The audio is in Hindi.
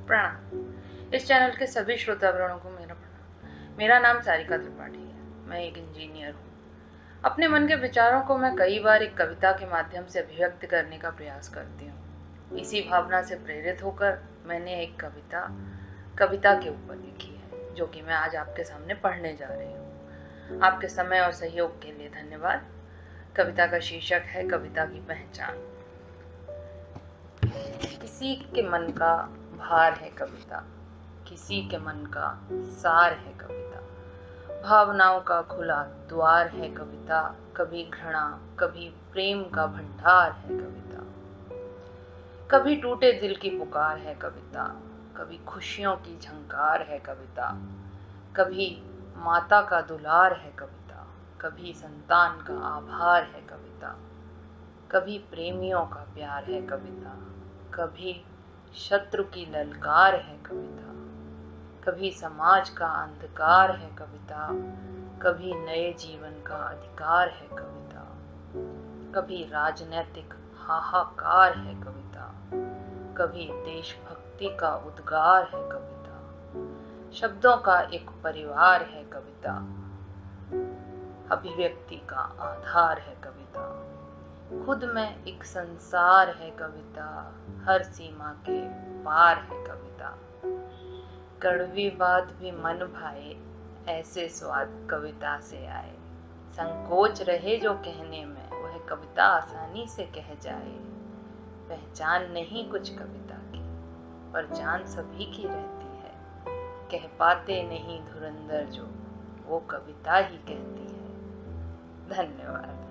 प्रणाम। इस चैनल के सभी श्रोतागणों को मेरा प्रणाम। मेरा नाम सारिका त्रिपाठी है। मैं एक इंजीनियर हूँ। अपने मन के विचारों को मैं कई बार एक कविता के माध्यम से अभिव्यक्त करने का प्रयास करती हूँ। इसी भावना से प्रेरित होकर मैंने एक कविता के ऊपर लिखी है, जो कि मैं आज आपके सामने पढ़ने जा रही हूँ। आपके समय और सहयोग के लिए धन्यवाद। कविता का शीर्षक है कविता की पहचान। किसी के मन का भार है कविता, किसी के मन का सार है कविता, भावनाओं का खुला द्वार है कविता, कभी घृणा कभी प्रेम का भंडार है कविता, कभी टूटे दिल की पुकार है कविता, कभी खुशियों की झंकार है कविता, कभी माता का दुलार है कविता, कभी संतान का आभार है कविता, कभी प्रेमियों का प्यार है कविता, कभी शत्रु की ललकार है कविता, कभी समाज का अंधकार है कविता, कभी नए जीवन का अधिकार है कविता, कभी राजनीतिक हाहाकार है कविता, कभी देशभक्ति का उद्गार है कविता, शब्दों का एक परिवार है कविता, अभिव्यक्ति का आधार है कविता, खुद में एक संसार है कविता, हर सीमा के पार है कविता, कड़वी बात भी मन भाए, ऐसे स्वाद कविता से आए, संकोच रहे जो कहने में, वह कविता आसानी से कह जाए, पहचान नहीं कुछ कविता की, पर जान सभी की रहती है, कह पाते नहीं धुरंधर जो, वो कविता ही कहती है। धन्यवाद।